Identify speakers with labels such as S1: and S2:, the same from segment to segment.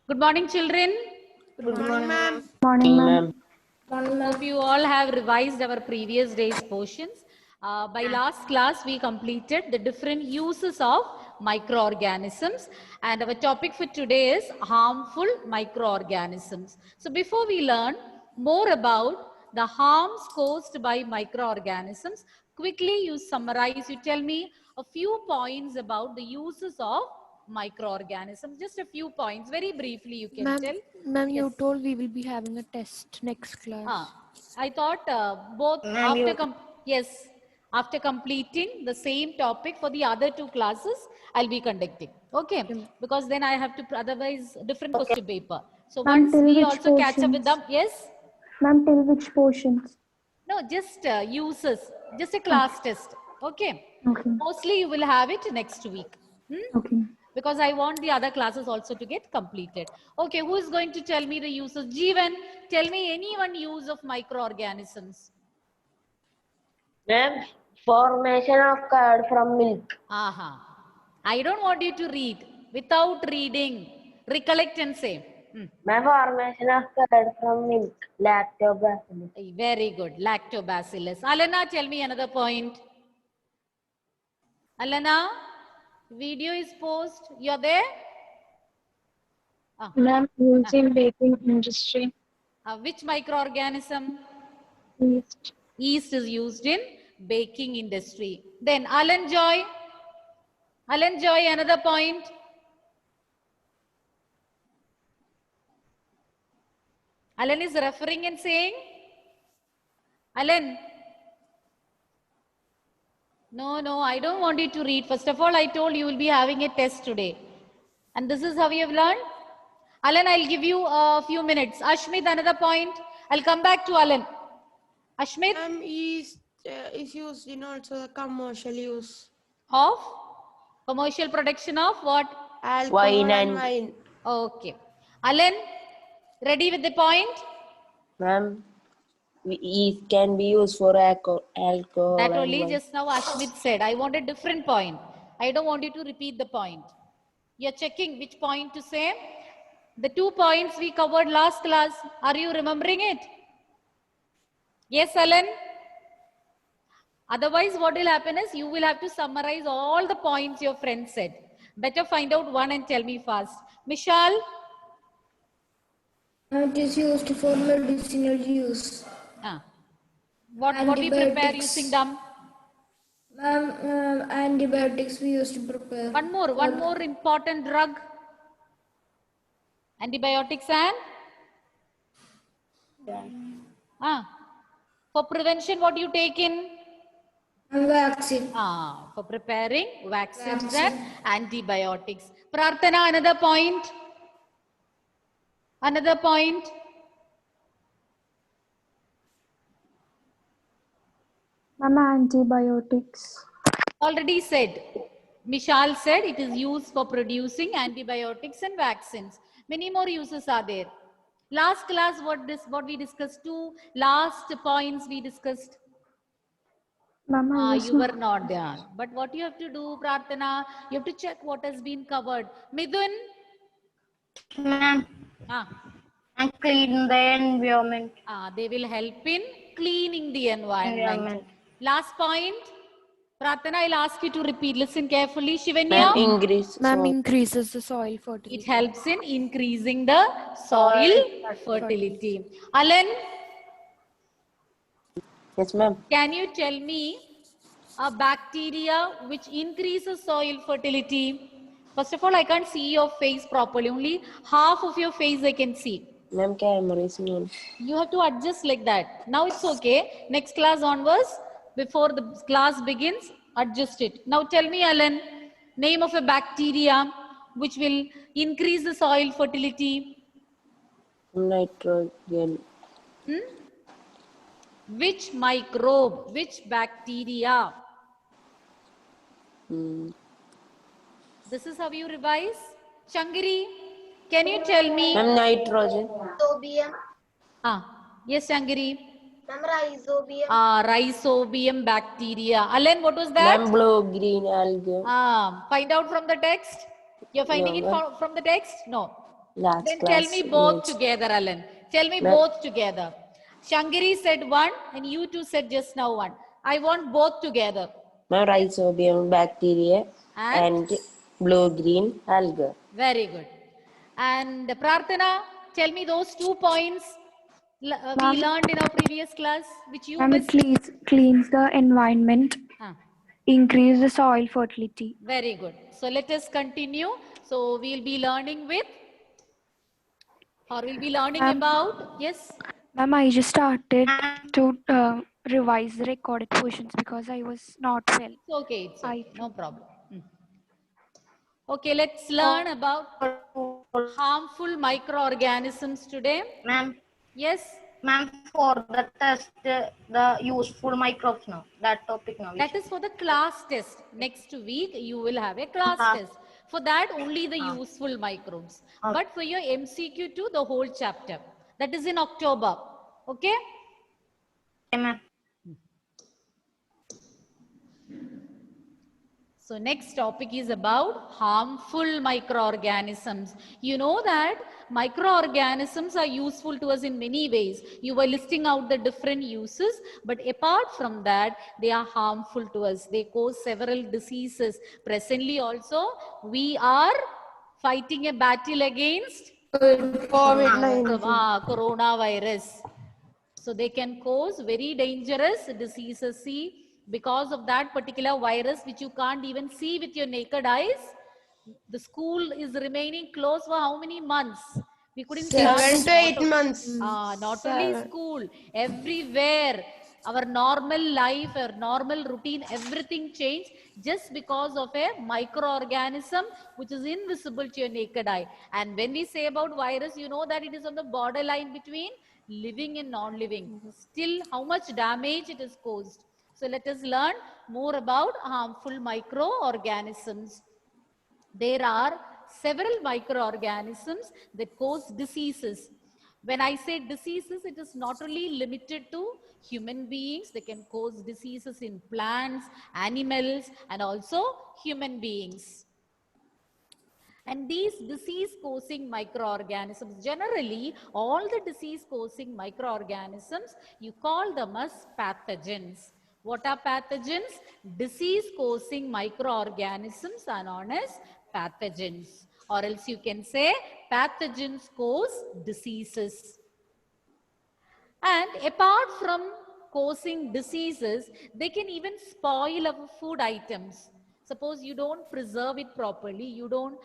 S1: Good morning, children.
S2: Good morning, ma'am.
S3: Morning, ma'am.
S1: Hope you all have revised our previous day's portions. By last class, we completed the different uses of microorganisms, and our topic for today is harmful microorganisms. So before we learn more about the harms caused by microorganisms, quickly you summarize, you tell me a few points about the uses of microorganisms. Just a few points, very briefly you can tell.
S4: Ma'am, you
S1: Yes.
S4: told we will be having a test next class.
S1: I thought both
S2: Ma'am,
S1: yes, after completing the same topic for the other two classes, I'll be conducting. Okay, because then I have to otherwise different question paper. So
S3: Ma'am,
S1: once
S3: till
S1: we
S3: which
S1: also catch up with
S3: portions?
S1: them, yes.
S3: Ma'am, till which portions?
S1: No, just uses, just a class test. Okay.
S3: Okay.
S1: Mostly you will have it next week.
S3: Okay.
S1: Because I want the other classes also to get completed. Okay, who is going to tell me the uses? Jeevan, tell me any one use of microorganisms.
S2: ma'am, formation of curd from milk.
S1: Aha. I don't want you to read. Without reading, recollect and say.
S2: Ma'am, formation of curd from milk. Lactobacillus.
S1: Very good. Lactobacillus. Alana, tell me another point. Alana, video is post. You're there?
S5: Ma'am, used in baking industry.
S1: Which microorganism?
S5: Yeast.
S1: Yeast is used in baking industry. Then Alan Joy. Alan Joy, another point. Alan is referring and saying. Alan. No, I don't want you to read. First of all, I told you will be having a test today. And this is how you have learned. Alan, I'll give you a few minutes. Ashmit, another point. I'll come back to Alan. Ashmit.
S6: Yeast is used in also the commercial use.
S1: Of commercial production of what?
S6: Alcohol
S2: Wine
S6: and
S2: and-
S6: wine.
S1: Okay. Alan, ready with the point?
S2: Ma'am, yeast can be used for alcohol
S1: That
S2: and
S1: only
S2: wine.
S1: just now Ashmit said. I want a different point. I don't want you to repeat the point. You're checking which point to say. The 2 points we covered last class. Are you remembering it? Yes, Alan? Otherwise, what will happen is you will have to summarize all the points your friend said. Better find out one and tell me fast. Mishal?
S7: It is used for medicinal use.
S1: What we prepare
S7: Antibiotics.
S1: using them?
S7: Antibiotics we used to prepare.
S1: One more important drug. Antibiotics and? For prevention, what you take in?
S7: Vaccine.
S1: For preparing vaccines and antibiotics. Prarthana, another point. Another point.
S3: Ma'am, antibiotics.
S1: Already said. Mishal said it is used for producing antibiotics and vaccines. Many more uses are there. Last class, what we discussed, 2 last points we discussed.
S3: Ma'am,
S1: You were not there. But what you have to do, Prarthana, you have to check what has been covered. Midhun?
S5: Ma'am, and clean the environment.
S1: They will help in cleaning the environment. Last point. Prarthana, I'll ask you to repeat. Listen carefully. Shivanya?
S4: Ma'am, increases the soil fertility.
S1: It helps in increasing the soil fertility. Alan?
S2: Yes, ma'am.
S1: Can you tell me a bacteria which increases soil fertility? First of all, I can't see your face properly. Only half of your face I can see.
S2: Ma'am, camera is on.
S1: You have to adjust like that. Now it's okay. Next class onwards, before the class begins, adjust it. Now tell me, Alan, name of a bacteria which will increase the soil fertility.
S2: Nitrogen.
S1: Which microbe, which bacteria? This is how you revise. Changiri, can you tell me?
S2: Ma'am, nitrogen.
S7: Rhizobium.
S1: Yes, Changiri.
S7: Rhizobium.
S1: Rhizobium bacteria. Alan, what was that?
S2: Ma'am, blue-green algae.
S1: Find out from the text. You're finding
S2: No,
S1: it from the text? No.
S2: Last
S1: Then
S2: class.
S1: tell me both
S2: image.
S1: together, Alan. Tell me
S2: Ma'am.
S1: both together. Shangiri said one and you two said just now one. I want both together.
S2: Ma'am, rhizobium bacteria
S1: And?
S2: and blue-green algae.
S1: Very good. And Prarthana, tell me those 2 points we
S3: Ma'am.
S1: learned in our previous class, which you
S3: Ma'am, it
S1: missed.
S3: cleans the environment,
S1: Ah,
S3: increase the soil fertility.
S1: very good. So let us continue. So we'll be learning with, or we'll be learning about, yes?
S3: Ma'am, I just started to revise the recorded portions because I was not well.
S1: It's okay, it's okay. No problem. Okay, let's learn about harmful microorganisms today.
S5: Ma'am,
S1: Yes,
S5: ma'am, for the test, the useful microbes now. That topic now.
S1: that is for the class test. Next week, you will have a class test. For that, only the useful microbes. But for your MCQ 2, the whole chapter. That is in October. Okay?
S5: Okay, ma'am.
S1: So next topic is about harmful microorganisms. You know that microorganisms are useful to us in many ways. You were listing out the different uses, but apart from that, they are harmful to us. They cause several diseases. Presently also, we are fighting a battle against
S6: COVID-19.
S1: coronavirus. So they can cause very dangerous diseases. See, because of that particular virus, which you can't even see with your naked eyes, the school is remaining closed for how many months? We couldn't start
S6: 7 to 8 months.
S1: not only school, everywhere. Our normal life, our normal routine, everything changed just because of a microorganism which is invisible to your naked eye. And when we say about virus, you know that it is on the borderline between living and non-living. Still, how much damage it has caused. So let us learn more about harmful microorganisms. There are several microorganisms that cause diseases. When I say diseases, it is not only limited to human beings. They can cause diseases in plants, animals, and also human beings. And these disease-causing microorganisms, generally, all the disease-causing microorganisms, you call them as pathogens. What are pathogens? Disease-causing microorganisms are known as pathogens. Or else you can say pathogens cause diseases. And apart from causing diseases, they can even spoil our food items. Suppose you don't preserve it properly, you don't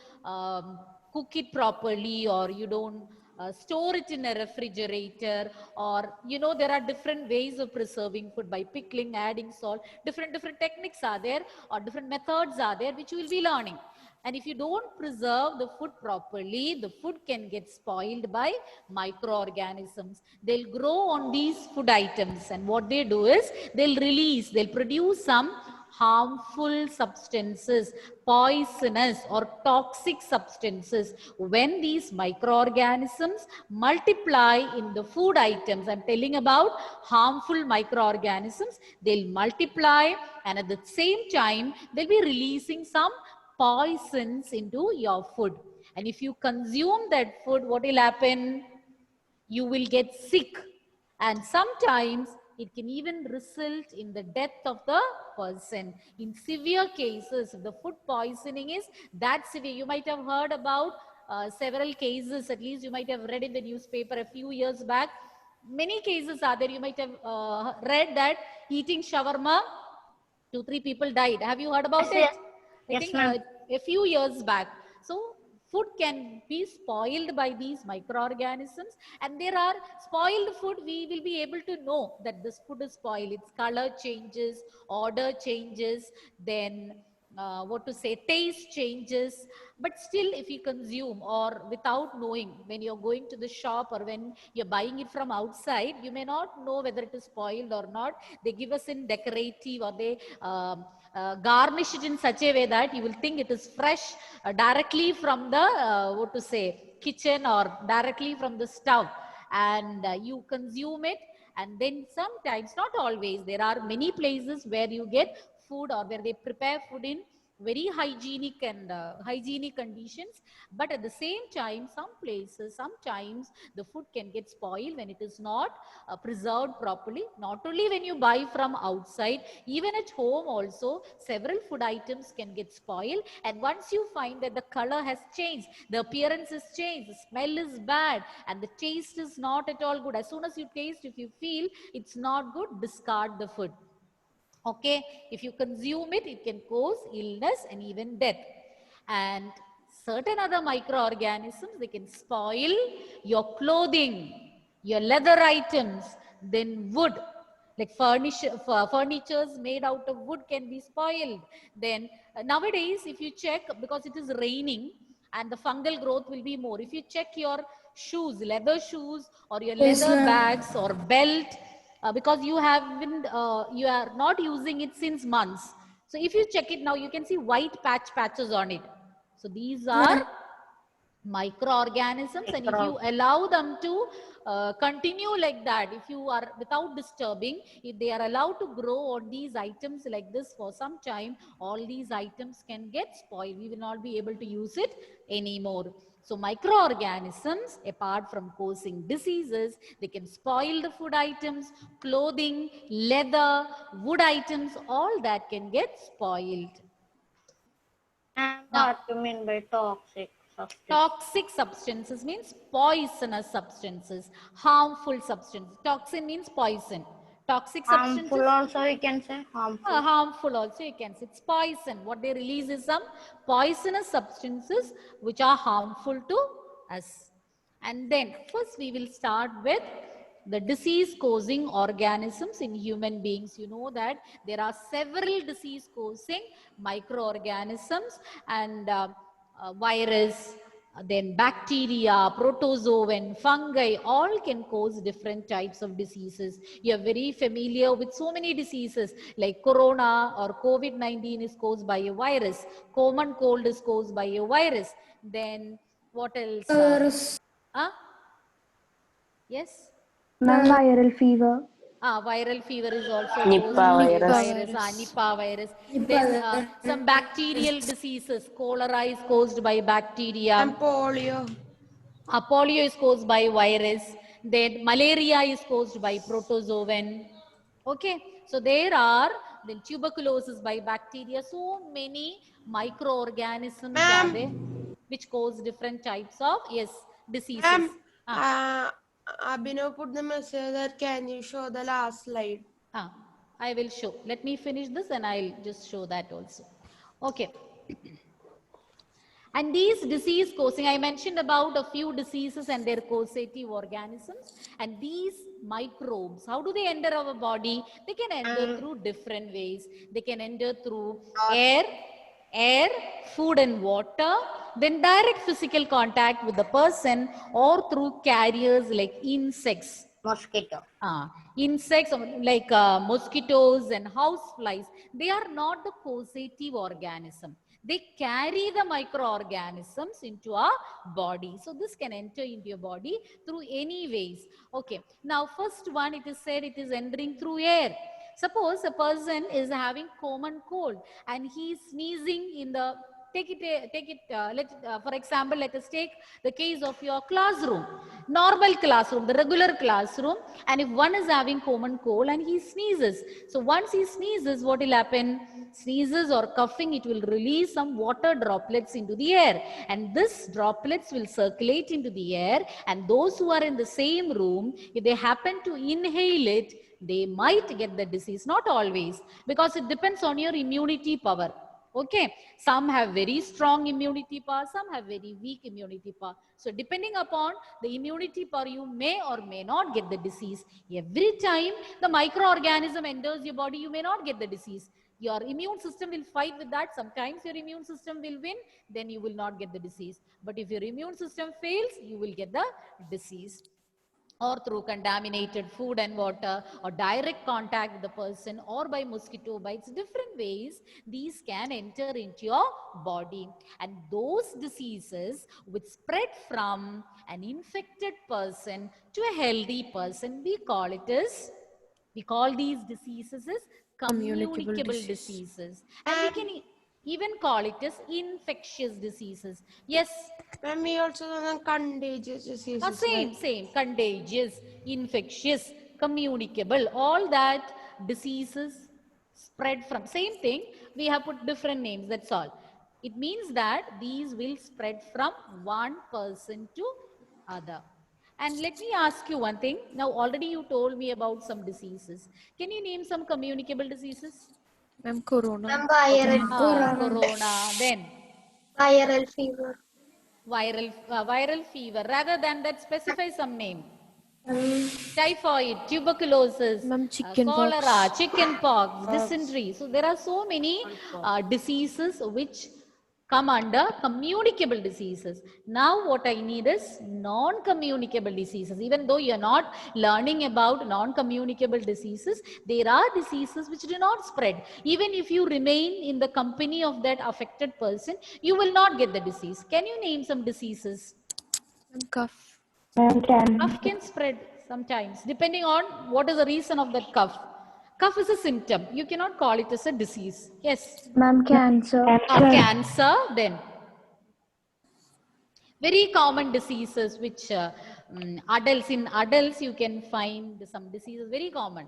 S1: cook it properly, or you don't store it in a refrigerator, or there are different ways of preserving food by pickling, adding salt. Different techniques are there, or different methods are there, which you will be learning. And if you don't preserve the food properly, the food can get spoiled by microorganisms. They'll grow on these food items, and what they do is they'll produce some harmful substances, poisonous or toxic substances. When these microorganisms multiply in the food items, I'm telling about harmful microorganisms, they'll multiply, and at the same time, they'll be releasing some poisons into your food. And if you consume that food, what will happen? You will get sick, and sometimes it can even result in the death of the person. In severe cases, if the food poisoning is that severe, you might have heard about several cases, at least you might have read in the newspaper a few years back. Many cases are there. You might have read that eating shawarma, 2-3 people died. Have you heard about it? I think a few years back. So food can be spoiled by these microorganisms, and there are spoiled food. We will be able to know that this food is spoiled. Its color changes, odor changes, then taste changes. But still, if you consume, or without knowing, when you're going to the shop or when you're buying it from outside, you may not know whether it is spoiled or not. They give us in decorative, or they garnish it in such a way that you will think it is fresh directly from the kitchen, or directly from the stove, and you consume it. And then sometimes, not always, there are many places where you get food, or where they prepare food in very hygienic and hygienic conditions, but at the same time some places sometimes the food can get spoiled when it is not preserved properly. Not only when you buy from outside, even at home also several food items can get spoiled, and once you find that the color has changed, the appearance has changed, the smell is bad, and the taste is not at all good, as soon as you taste, if you feel it's not good, discard the food. Okay, if you consume it, it can cause illness and even death. And certain other microorganisms, they can spoil your clothing, your leather items, then wood, like furnitures made out of wood can be spoiled. Then nowadays, if you check, because it is raining and the fungal growth will be more, if you check your shoes, leather shoes or your
S7: Yes,
S1: leather
S7: ma'am.
S1: bags or belt, because you have been you are not using it since months, so if you check it now, you can see white patches on it. So these are microorganisms, and if you allow them to continue like that, if you are without disturbing, if they are allowed to grow on these items like this for some time, all these items can get spoiled. We will not be able to use it anymore. So microorganisms, apart from causing diseases, they can spoil the food items, clothing, leather, wood items, all that can get spoiled.
S5: And
S1: Now,
S5: what you mean by toxic substance?
S1: toxic substances means poisonous substances, harmful substances. Toxin means poison. Toxic substances,
S5: Harmful also you can say, harmful.
S1: harmful also you can say. It's poison. What they release is some poisonous substances which are harmful to us. And then first we will start with the disease causing organisms in human beings. You know that there are several disease causing microorganisms, and virus, then bacteria, protozoan, fungi, all can cause different types of diseases. You are very familiar with so many diseases like corona or COVID-19 is caused by a virus. Common cold is caused by a virus. Then what else?
S7: Virus.
S1: Yes?
S3: Ma'am, viral fever.
S1: Viral fever is also
S2: Nipah
S1: caused by a
S2: virus.
S1: virus. Nipah virus. Then some bacterial diseases. Cholera is caused by bacteria.
S6: And polio.
S1: Polio is caused by virus. Then malaria is caused by protozoan. Okay, so there are then tuberculosis by bacteria. So many microorganisms are there which cause different types of diseases.
S6: Abhinav put the message that can you show the last slide?
S1: I will show. Let me finish this and I'll just show that also. Okay. And these disease causing, I mentioned about a few diseases and their causative organisms. And these microbes, how do they enter our body? They can enter through different ways. They can enter through air, food and water, then direct physical contact with the person, or through carriers like insects.
S5: Mosquito.
S1: Insects like mosquitoes and house flies, they are not the causative organism. They carry the microorganisms into our body. So this can enter into your body through any ways. Okay. Now first one, it is said it is entering through air. Suppose a person is having common cold and he is sneezing in the for example, let us take the case of your classroom, normal classroom, the regular classroom, and if one is having common cold and he sneezes, so once he sneezes, what will happen? Sneezes or coughing, it will release some water droplets into the air, and this droplets will circulate into the air, and those who are in the same room, if they happen to inhale it, they might get the disease. Not always, because it depends on your immunity power. Okay, some have very strong immunity power, some have very weak immunity power. So depending upon the immunity power, you may or may not get the disease. Every time the microorganism enters your body, you may not get the disease. Your immune system will fight with that. Sometimes your immune system will win, then you will not get the disease. But if your immune system fails, you will get the disease. Or through contaminated food and water, or direct contact with the person, or by mosquito bites, different ways these can enter into your body. And those diseases which spread from an infected person to a healthy person, we call these diseases as communicable diseases. And we can, even call it as infectious diseases. Yes.
S6: Ma'am, we also know contagious diseases.
S1: Same, contagious, infectious, communicable, all that diseases spread from, same thing, we have put different names, that's all. It means that these will spread from one person to other. And let me ask you one thing. Now, already you told me about some diseases. Can you name some communicable diseases?
S4: Ma'am, corona.
S7: Ma'am, viral,
S1: Corona, then
S7: viral fever.
S1: viral fever. Rather than that, specify some name.
S7: Um,
S1: Typhoid, tuberculosis,
S4: Ma'am, chicken
S1: cholera,
S4: pox.
S1: chicken pox, dysentery. So there are so many diseases which come under communicable diseases. Now what I need is non-communicable diseases. Even though you're not learning about non-communicable diseases, there are diseases which do not spread. Even if you remain in the company of that affected person, you will not get the disease. Can you name some diseases?
S4: Ma'am, cough.
S1: Cough can spread sometimes, depending on what is the reason of that cough. Cough is a symptom. You cannot call it as a disease. Yes.
S3: Ma'am, cancer.
S1: Cancer, then. Very common diseases which in adults you can find some diseases, very common.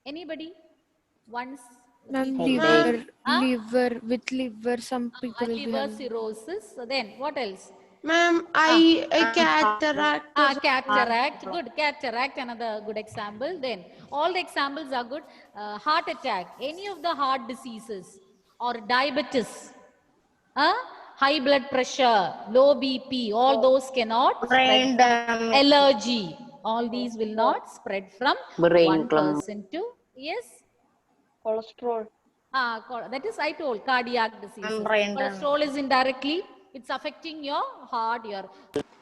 S1: Anybody? Once.
S4: Ma'am,
S1: people-
S4: with liver, some people will be
S1: liver
S4: having.
S1: cirrhosis. So then, what else?
S6: Ma'am, cataract.
S1: Cataract, good. Cataract, another good example. Then all the examples are good. Heart attack, any of the heart diseases or diabetes, high blood pressure, low BP, all those cannot
S5: Brain
S1: spread.
S5: damage.
S1: Allergy, all these will not spread from
S2: Brain
S1: one
S2: clump.
S1: person to, yes.
S2: Cholesterol.
S1: That is, I told, cardiac diseases.
S5: Brain damage.
S1: Cholesterol is indirectly, it's affecting your heart,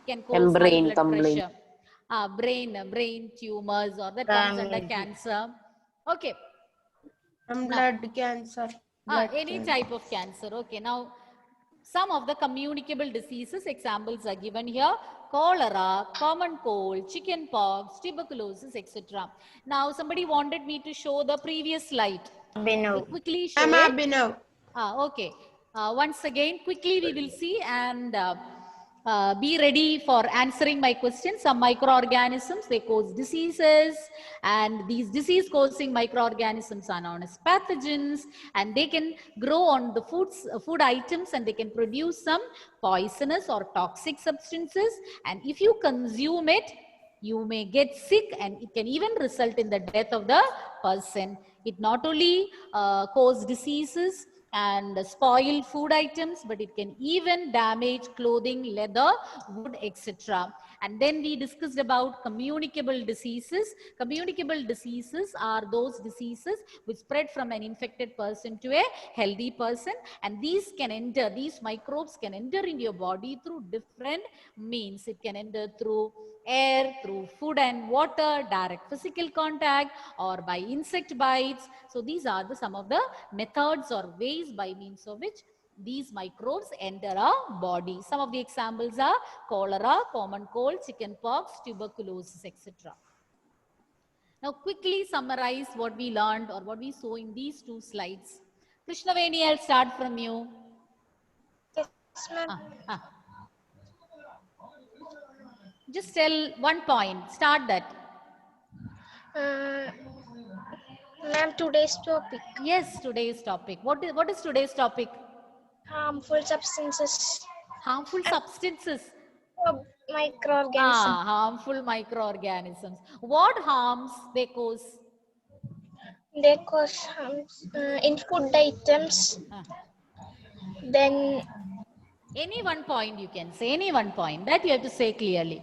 S1: can cause
S2: Membrane,
S1: high blood
S2: complaint.
S1: pressure. Brain tumors, or that comes under cancer. Okay.
S6: Blood cancer.
S1: Any type of cancer. Okay, now some of the communicable diseases examples are given here: cholera, common cold, chicken pox, tuberculosis, etc. Now somebody wanted me to show the previous slide.
S5: Binu.
S1: Quickly show
S6: I'm
S1: it.
S6: Abhinav.
S1: Okay. Once again, quickly we will see and be ready for answering my questions. Some microorganisms, they cause diseases, and these disease-causing microorganisms are known as pathogens, and they can grow on the food items, and they can produce some poisonous or toxic substances. And if you consume it, you may get sick, and it can even result in the death of the person. It not only cause diseases and spoil food items, but it can even damage clothing, leather, wood, etc. And then we discussed about communicable diseases. Communicable diseases are those diseases which spread from an infected person to a healthy person, and these microbes can enter into your body through different means. It can enter through air, through food and water, direct physical contact, or by insect bites. So these are some of the methods or ways by means of which these microbes enter our body. Some of the examples are cholera, common cold, chicken pox, tuberculosis, etc. Now quickly summarize what we learned or what we saw in these two slides. Krishnaveni, I'll start from you.
S7: Yes, ma'am.
S1: Just tell one point. Start that.
S7: Ma'am, today's topic,
S1: Yes, today's topic. What is today's topic?
S7: harmful substances
S1: Harmful substances.
S7: of microorganisms.
S1: Harmful microorganisms. What harms they cause?
S7: They cause harms in food items. Then
S1: Any one point you can say. Any one point. That you have to say clearly.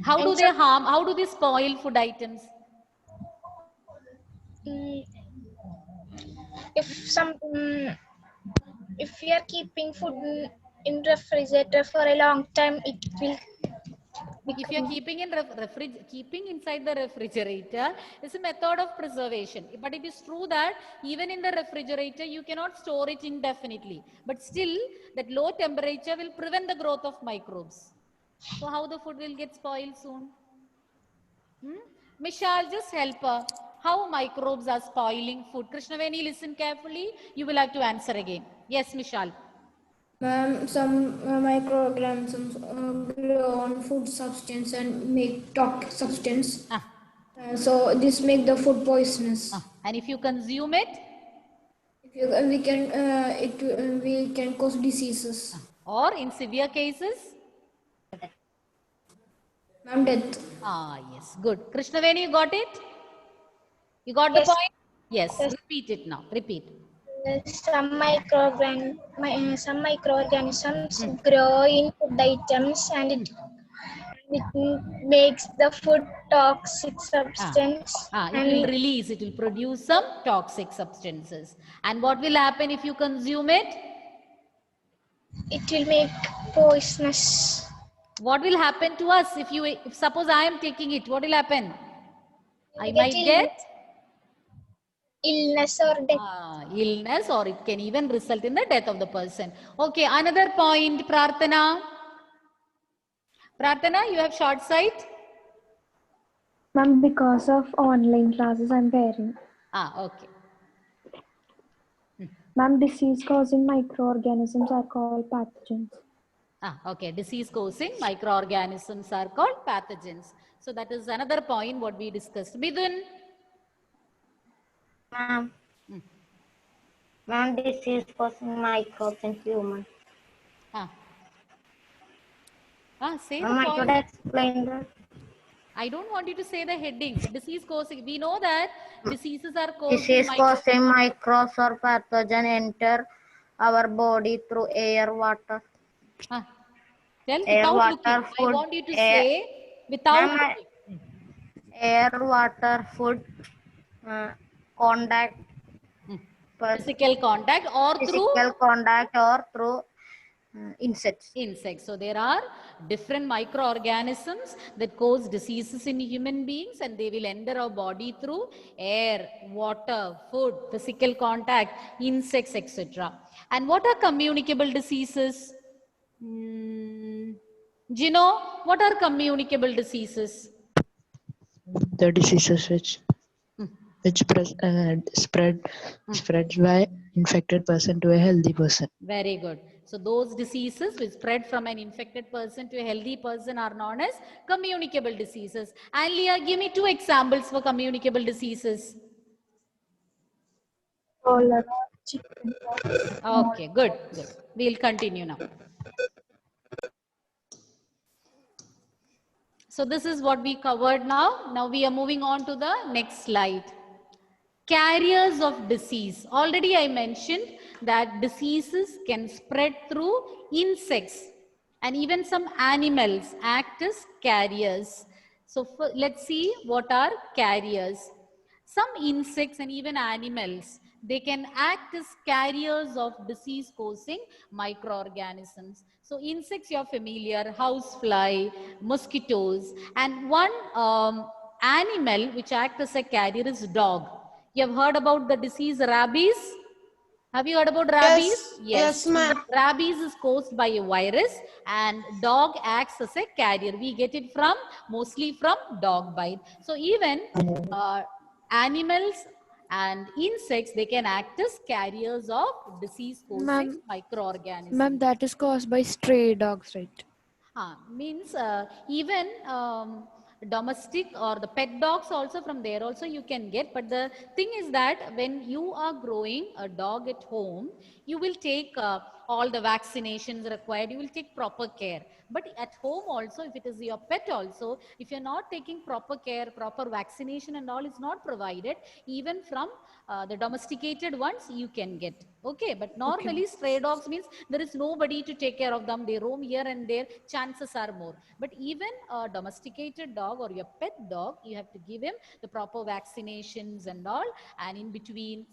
S1: How do they harm? How do they spoil food items?
S7: if we are keeping food in refrigerator for a long time, it will
S1: If you're keeping keeping inside the refrigerator is a method of preservation. But it is true that even in the refrigerator, you cannot store it indefinitely. But still, that low temperature will prevent the growth of microbes. So how the food will get spoiled soon? Mishal, just help her. how microbes are spoiling food? Krishnaveni, listen carefully. You will have to answer again. Yes, Mishal.
S8: Ma'am, some microorganisms grow on food substance and make toxic substance.
S1: Ah,
S8: So this make the food poisonous.
S1: and if you consume it,
S8: If you, we can cause diseases.
S1: or in severe cases?
S8: Ma'am, death.
S1: Ah, yes, good. Krishnaveni, you got it? You got the
S7: Yes.
S1: point? Yes,
S7: Yes.
S1: repeat it now. Repeat.
S7: Some microorganisms grow in food items and it makes the food toxic substance
S1: It will
S7: and
S1: release, it will produce some toxic substances. And what will happen if you consume it?
S7: it will make poisonous.
S1: What will happen to us if suppose I am taking it? What will happen? I
S7: Get
S1: might get
S7: illness or death.
S1: illness, or it can even result in the death of the person. Okay, another point, Prarthana. Prarthana, you have short sight?
S3: Ma'am, because of online classes, I'm wearing.
S1: Okay.
S3: Ma'am, disease-causing microorganisms are called pathogens.
S1: Okay, disease-causing microorganisms are called pathogens. So that is another point what we discussed. Midun?
S5: Ma'am, disease causing microbes in humans.
S1: Say
S5: Ma'am,
S1: the
S5: I could
S1: point.
S5: explain that.
S1: I don't want you to say the heading. Disease causing. We know that diseases are caused
S5: Disease
S1: by
S5: causing microbes or pathogen enter our body through air, water.
S1: Tell
S5: Air,
S1: without
S5: water,
S1: looking.
S5: food,
S1: I want you to
S5: air.
S1: say without
S5: Ma'am,
S1: looking.
S5: air, water, food, contact,
S1: Physical contact or through
S5: physical contact or through insects.
S1: insects. So there are different microorganisms that cause diseases in human beings, and they will enter our body through air, water, food, physical contact, insects, etc. And what are communicable diseases? Gino, what are communicable diseases?
S9: The diseases which spreads by infected person to a healthy person.
S1: Very good. So those diseases which spread from an infected person to a healthy person are known as communicable diseases. And Leah, give me 2 examples for communicable diseases. Okay, good. We'll continue now. So this is what we covered now. Now we are moving on to the next slide. Carriers of disease. Already I mentioned that diseases can spread through insects, and even some animals act as carriers. So let's see what are carriers. Some insects and even animals, they can act as carriers of disease-causing microorganisms. So insects, you're familiar, housefly, mosquitoes, and one animal which acts as a carrier is dog. You have heard about the disease rabies? Have you heard about rabies?
S6: Yes, ma'am.
S1: Rabies is caused by a virus, and dog acts as a carrier. We get it mostly from dog bite. So even animals and insects, they can act as carriers of disease-causing microorganisms.
S4: Ma'am, that is caused by stray dogs, right?
S1: Means even domestic or the pet dogs also, from there also you can get. But the thing is that when you are growing a dog at home, you will take all the vaccinations required, you will take proper care. But at home also, if it is your pet also, if you're not taking proper care, proper vaccination and all is not provided, even from the domesticated ones you can get. Okay, but normally stray dogs means there is nobody to take care of them. They roam here and there, chances are more. But even a domesticated dog or your pet dog, you have to give him the proper vaccinations and all, and in between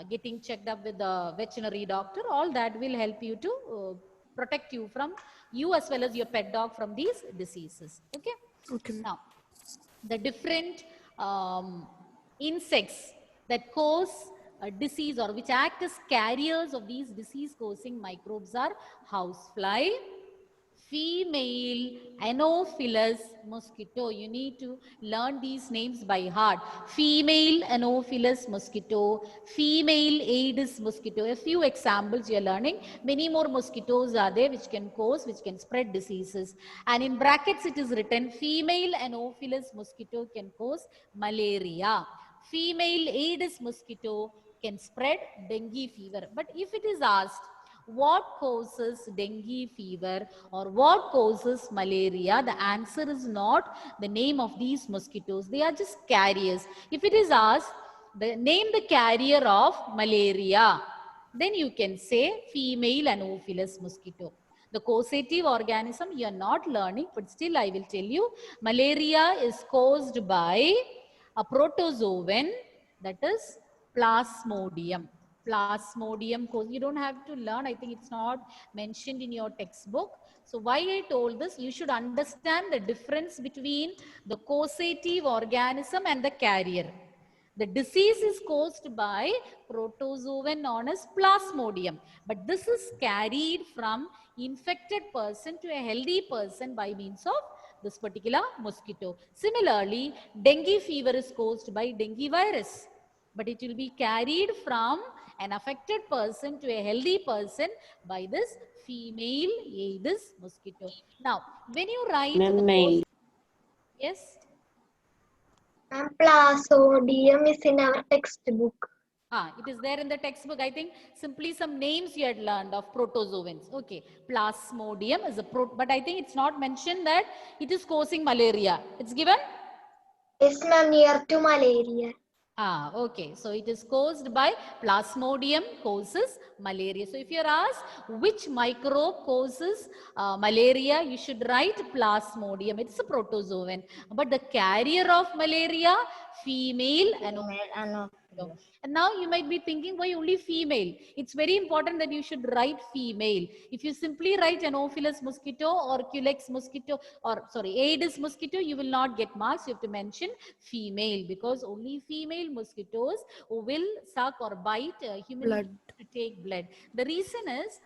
S1: getting checked up with the veterinary doctor. All that will help you to protect you from you as well as your pet dog from these diseases. Okay.
S4: Okay.
S1: Now, the different insects that cause a disease or which act as carriers of these disease-causing microbes are housefly, female Anopheles mosquito. You need to learn these names by heart. Female Anopheles mosquito, female Aedes mosquito. A few examples you are learning. Many more mosquitoes are there which can spread diseases. And in brackets it is written, female Anopheles mosquito can cause malaria. Female Aedes mosquito can spread dengue fever. But if it is asked, what causes dengue fever or what causes malaria, the answer is not the name of these mosquitoes. They are just carriers. If it is asked, name the carrier of malaria, then you can say female Anopheles mosquito. The causative organism you are not learning, but still I will tell you, malaria is caused by a protozoan, that is Plasmodium. Plasmodium cause, you don't have to learn, I think it's not mentioned in your textbook. So why I told this, you should understand the difference between the causative organism and the carrier. The disease is caused by protozoan known as Plasmodium, but this is carried from infected person to a healthy person by means of this particular mosquito. Similarly, dengue fever is caused by dengue virus, but it will be carried from an affected person to a healthy person by this female Aedes mosquito. Now, when you write the
S2: Male.
S1: yes.
S7: Plasmodium is in our textbook.
S1: It is there in the textbook. I think simply some names you had learned of protozoans. Okay, Plasmodium is a but I think it's not mentioned that it is causing malaria. It's given?
S7: Yes, ma'am, near to malaria.
S1: Okay. So it is caused by Plasmodium causes malaria. So if you are asked which microbe causes malaria, you should write Plasmodium. It's a protozoan. But the carrier of malaria, female Anopheles. And now you might be thinking, why only female? It's very important that you should write female. If you simply write Anopheles mosquito or Culex mosquito or Aedes mosquito, you will not get marks. You have to mention female because only female mosquitoes will suck or bite human
S4: Blood.
S1: beings to take blood. The reason is,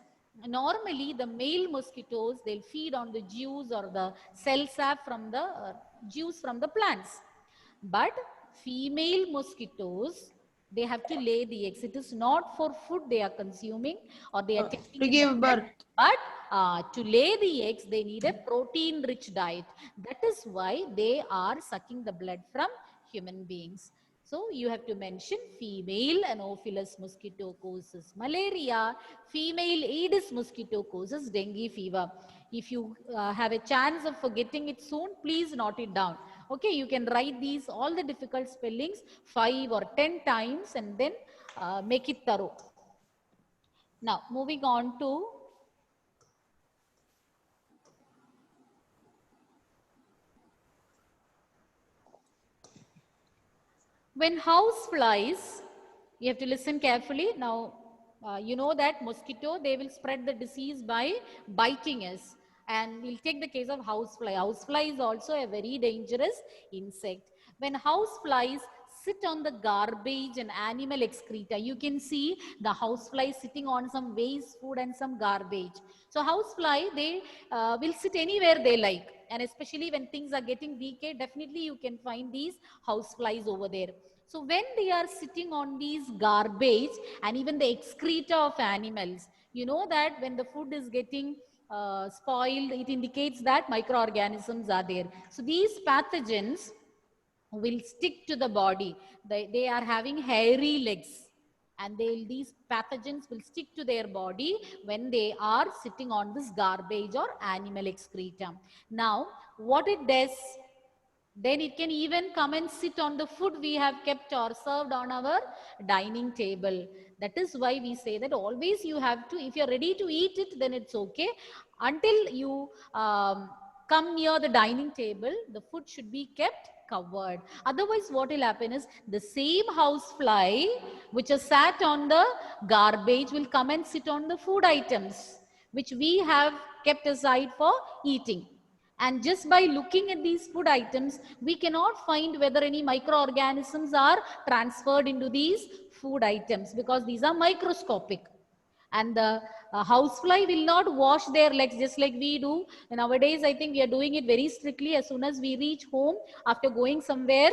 S1: normally the male mosquitoes, they'll feed on the juice or the cell sap from the juice from the plants. But female mosquitoes, they have to lay the eggs. It is not for food they are consuming or they are taking
S6: To
S1: in
S6: give
S1: the blood,
S6: birth.
S1: but to lay the eggs, they need a protein-rich diet. That is why they are sucking the blood from human beings. So you have to mention female Anopheles mosquito causes malaria, female Aedes mosquito causes dengue fever. If you have a chance of forgetting it soon, please note it down. Okay, you can write these, all the difficult spellings 5 or 10 times and then make it thorough. Now, moving on to when house flies, you have to listen carefully. Now, you know that mosquito, they will spread the disease by biting us. And we'll take the case of housefly. Housefly is also a very dangerous insect. When houseflies sit on the garbage and animal excreta, you can see the housefly sitting on some waste food and some garbage. So housefly, they will sit anywhere they like. And especially when things are getting decayed, definitely you can find these houseflies over there. So when they are sitting on these garbage and even the excreta of animals, you know that when the food is getting spoiled, it indicates that microorganisms are there. So these pathogens will stick to the body. They are having hairy legs and these pathogens will stick to their body when they are sitting on this garbage or animal excreta. Now, what it does, then it can even come and sit on the food we have kept or served on our dining table. That is why we say that always you have to, if you're ready to eat it, then it's okay. Until you come near the dining table, the food should be kept covered. Otherwise, what will happen is the same housefly which has sat on the garbage will come and sit on the food items which we have kept aside for eating. And just by looking at these food items, we cannot find whether any microorganisms are transferred into these food items because these are microscopic. And the housefly will not wash their legs just like we do. Nowadays, I think we are doing it very strictly. As soon as we reach home, after going somewhere,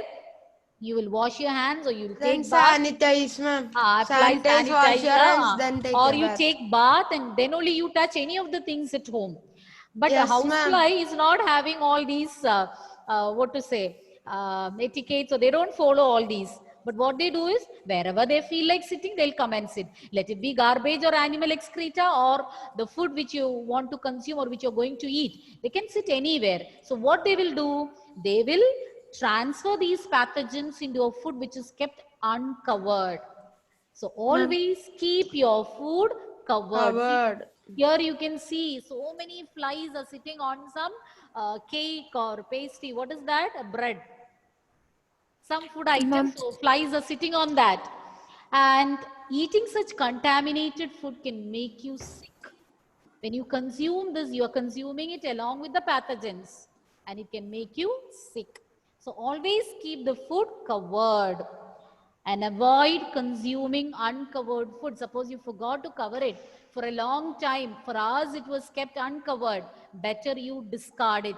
S1: you will wash your hands or you will
S6: Then
S1: take bath.
S6: sanitize, ma'am.
S1: Apply
S6: Sanitize, wash your hands,
S1: sanitizer,
S6: then take
S1: or
S6: a
S1: you
S6: bath.
S1: take bath and then only you touch any of the things at home. But a
S6: Yes,
S1: housefly is not having all these, etiquette, so they don't follow all these. But what they do is, wherever they feel like sitting, they'll come and sit. Let it be garbage or animal excreta or the food which you want to consume or which you're going to eat. They can sit anywhere. So what they will do, they will transfer these pathogens into a food which is kept uncovered. So always keep your food covered.
S6: Covered.
S1: Here you can see so many flies are sitting on some cake or pastry. What is that? A bread. Some food items. So flies are sitting on that. And eating such contaminated food can make you sick. When you consume this, you are consuming it along with the pathogens and it can make you sick. So always keep the food covered and avoid consuming uncovered food. Suppose you forgot to cover it for a long time. For hours it was kept uncovered. Better you discard it.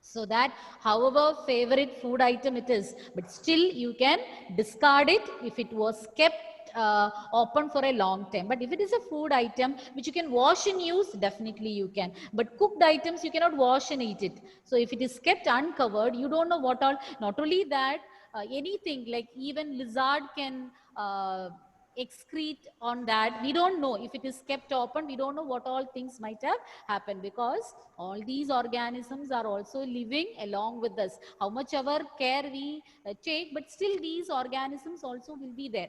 S1: So that however favorite food item it is, but still you can discard it if it was kept open for a long time. But if it is a food item which you can wash and use, definitely you can. But cooked items you cannot wash and eat it. So if it is kept uncovered, you don't know what all. Not only that, anything like even lizard can excrete on that. We don't know if it is kept open. We don't know what all things might have happened, because all these organisms are also living along with us. How much ever care we take, but still these organisms also will be there.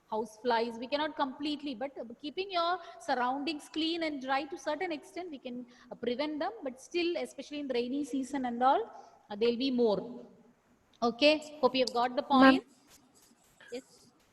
S1: House flies, we cannot completely, but keeping your surroundings clean and dry to certain extent, we can prevent them. But still, especially in the rainy season and all, there'll be more. Okay, hope you have got the point. Yes.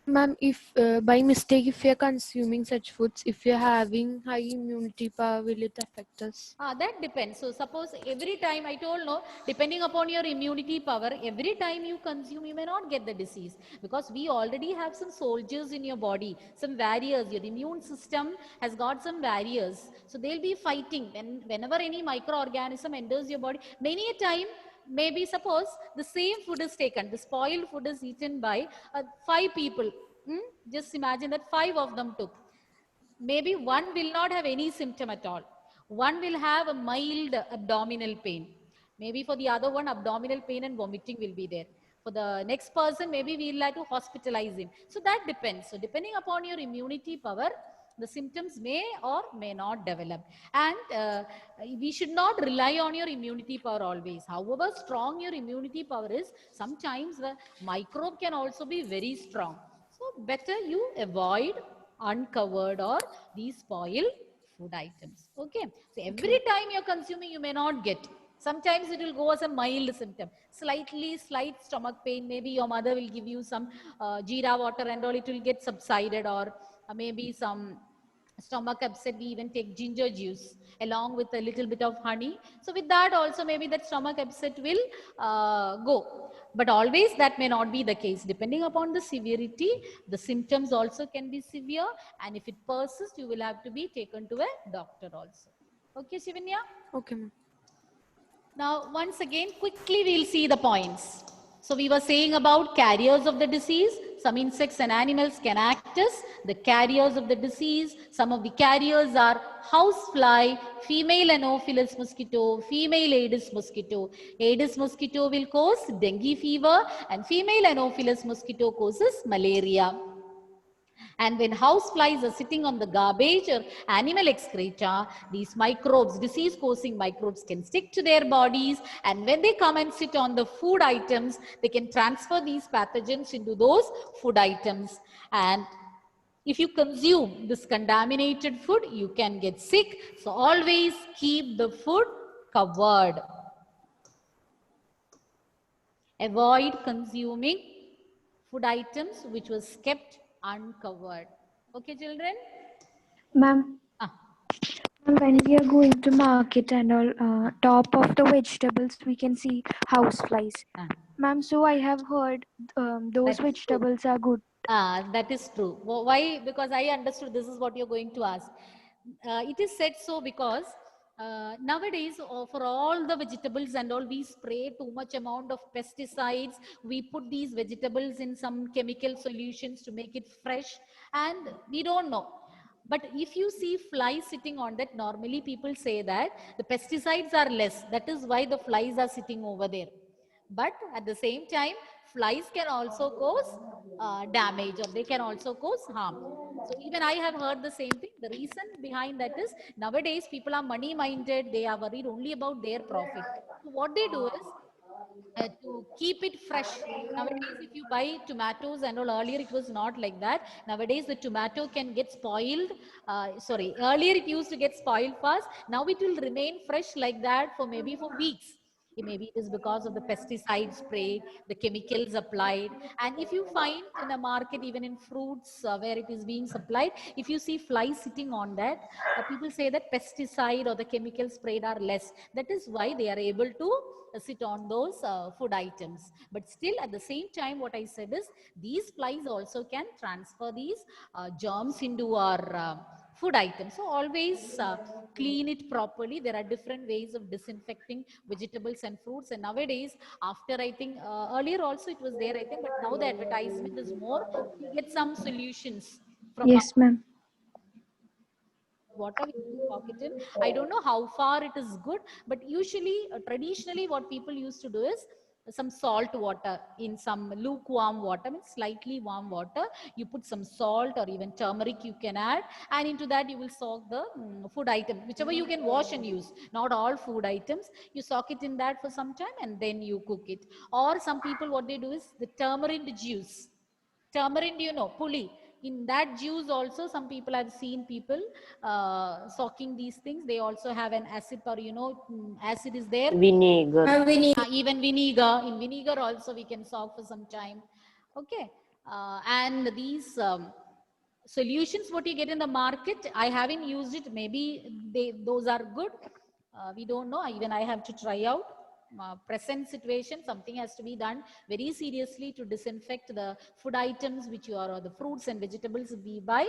S4: Ma'am, if by mistake, if you're consuming such foods, if you're having high immunity power, will it affect us?
S1: That depends. So suppose every time, I told no, depending upon your immunity power, every time you consume, you may not get the disease, because we already have some soldiers in your body, some warriors. Your immune system has got some warriors. So they'll be fighting whenever any microorganism enters your body. Many a time, maybe suppose the same food is taken, the spoiled food is eaten by 5 people. Just imagine that 5 of them took. Maybe one will not have any symptom at all. One will have a mild abdominal pain. Maybe for the other one, abdominal pain and vomiting will be there. For the next person, maybe we'll have to hospitalize him. So that depends. So depending upon your immunity power, the symptoms may or may not develop. And we should not rely on your immunity power always. However strong your immunity power is, sometimes the microbe can also be very strong. So better you avoid uncovered or these spoiled food items. Okay. So every time you're consuming, you may not get. Sometimes it will go as a mild symptom. Slight stomach pain. Maybe your mother will give you some jeera water and all. It will get subsided, or maybe some stomach upset, we even take ginger juice along with a little bit of honey. So with that also, maybe that stomach upset will go. But always that may not be the case. Depending upon the severity, the symptoms also can be severe. And if it persists, you will have to be taken to a doctor also. Okay, Shivanya?
S4: Okay, ma'am.
S1: Now, once again, quickly we'll see the points. So we were saying about carriers of the disease. Some insects and animals can act as the carriers of the disease. Some of the carriers are housefly, female Anopheles mosquito, female Aedes mosquito. Aedes mosquito will cause dengue fever, and female Anopheles mosquito causes malaria. And when house flies are sitting on the garbage or animal excreta, these microbes, disease-causing microbes, can stick to their bodies. And when they come and sit on the food items, they can transfer these pathogens into those food items. And if you consume this contaminated food, you can get sick. So always keep the food covered. Avoid consuming food items which was kept uncovered. Okay, children?
S3: Ma'am, when we are going to market and all, top of the vegetables, we can see house flies. Ma'am, so I have heard those
S1: That's true.
S3: vegetables are good
S1: That is true. Why? Because I understood this is what you're going to ask. It is said so because nowadays, for all the vegetables and all, we spray too much amount of pesticides. We put these vegetables in some chemical solutions to make it fresh, and we don't know. But if you see flies sitting on that, normally people say that the pesticides are less. That is why the flies are sitting over there. But at the same time, flies can also cause damage, or they can also cause harm. So even I have heard the same thing. The reason behind that is nowadays people are money minded. They are worried only about their profit. So what they do is to keep it fresh. Nowadays, if you buy tomatoes and all, earlier it was not like that. Nowadays, the tomato can get spoiled. Earlier it used to get spoiled fast. Now it will remain fresh like that for maybe for weeks. Maybe it is because of the pesticide spray, the chemicals applied. And if you find in a market, even in fruits where it is being supplied, if you see flies sitting on that, people say that pesticide or the chemical sprayed are less. That is why they are able to sit on those food items. But still, at the same time, what I said is these flies also can transfer these germs into our food items. So always clean it properly. There are different ways of disinfecting vegetables and fruits. And nowadays, after I think earlier also it was there, I think, but now the advertisement is more. We get some solutions from
S3: Yes, ma'am.
S1: water we can soak it in. I don't know how far it is good, but usually, traditionally, what people used to do is some salt water in some lukewarm water, means slightly warm water. You put some salt or even turmeric you can add, and into that you will soak the food item, whichever you can wash and use. Not all food items. You soak it in that for some time and then you cook it. Or some people, what they do is the tamarind juice. Tamarind, you know, puli. In that juice also, some people, I've seen people soaking these things. They also have an acid, or acid is there.
S2: Vinegar.
S1: Even vinegar. In vinegar also we can soak for some time. Okay. And these solutions what you get in the market, I haven't used it. Maybe those are good. We don't know. Even I have to try out. Present situation, something has to be done very seriously to disinfect the food items which you are, or the fruits and vegetables we buy.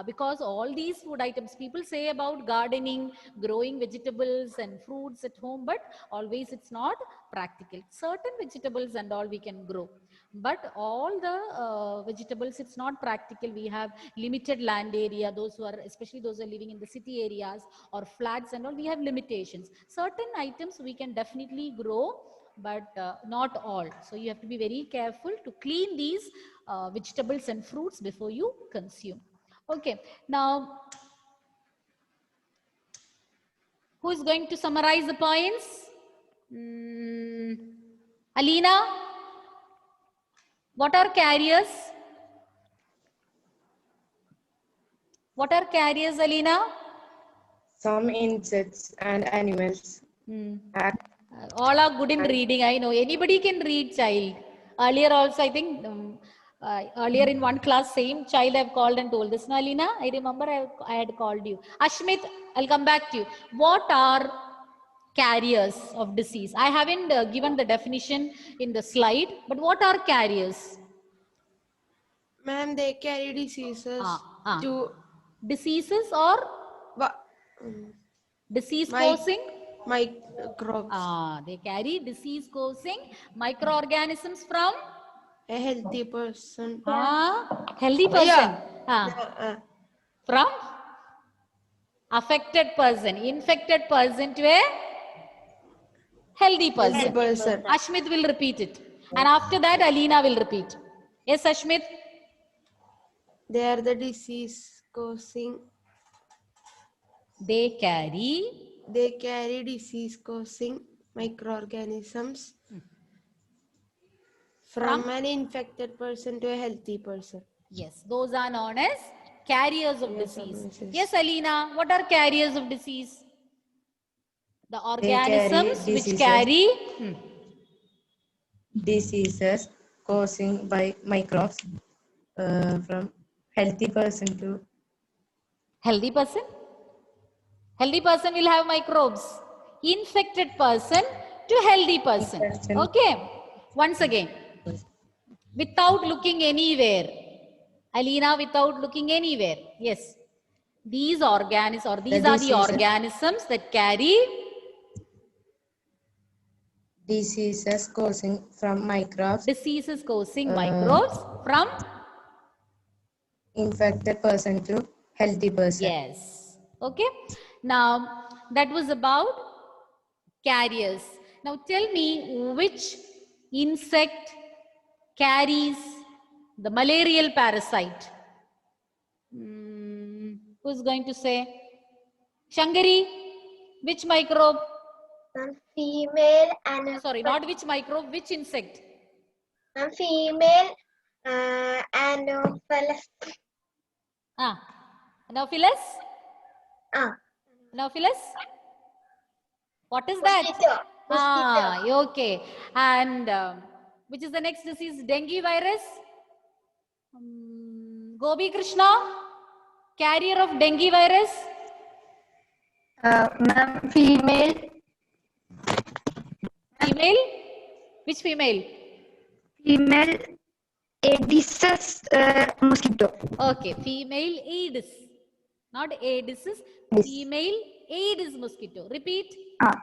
S1: Because all these food items, people say about gardening, growing vegetables and fruits at home, but always it's not practical. Certain vegetables and all we can grow, but all the vegetables, it's not practical. We have limited land area. Those who are, especially those who are living in the city areas or flats and all, we have limitations. Certain items we can definitely grow, but not all. So you have to be very careful to clean these vegetables and fruits before you consume. Okay, now who is going to summarize the points? Alina, what are carriers? What are carriers, Alina?
S2: Some insects and animals.
S1: All are good in reading, I know. Anybody can read, child. Earlier also, I think, earlier in one class, same child I've called and told this. Now, Alina, I remember I had called you. Ashmit, I'll come back to you. What are carriers of disease? I haven't given the definition in the slide, but what are carriers?
S6: Ma'am, they carry diseases to
S1: diseases or disease causing
S6: microbes.
S1: They carry disease causing microorganisms from
S6: A healthy person.
S1: Healthy person.
S6: Yeah.
S1: From affected person, infected person to a healthy person. Ashmit will repeat it. And after that, Alina will repeat. Yes, Ashmit?
S6: They are the disease causing.
S1: They carry
S6: disease causing microorganisms from an infected person to a healthy person.
S1: Yes, those are known as carriers of disease. Yes, Alina, what are carriers of disease? The organisms which carry
S10: diseases causing by microbes from healthy person to
S1: healthy person. Healthy person will have microbes. Infected person to healthy person. Okay. Once again. Without looking anywhere. Alina, without looking anywhere. Yes. These organisms, or these are the organisms that carry
S10: diseases causing from microbes.
S1: Diseases causing microbes from
S10: infected person to healthy person.
S1: Yes. Okay. Now that was about carriers. Now tell me which insect carries the malarial parasite? Who's going to say? Shangari, which microbe?
S7: Female and
S1: Sorry, not which microbe, which insect?
S7: female Anopheles.
S1: Anopheles? Anopheles? What is that? Okay. And which is the next disease? Dengue virus? Gobi Krishna? Carrier of dengue virus?
S2: Ma'am, female.
S1: Female? Which female?
S2: Female Aedes mosquito.
S1: Okay, female Aedes. Not Aedes, female Aedes mosquito. Repeat.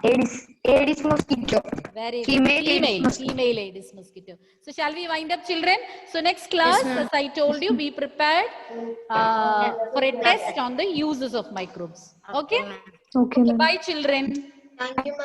S2: Aedes mosquito.
S1: Very
S2: Female
S1: good.
S2: Aedes
S1: Female Aedes mosquito. So shall we wind up, children? So next class, as I told you, be prepared for a test on the uses of microbes. Okay?
S3: Okay, ma'am.
S1: Bye, children.
S7: Thank you, ma'am.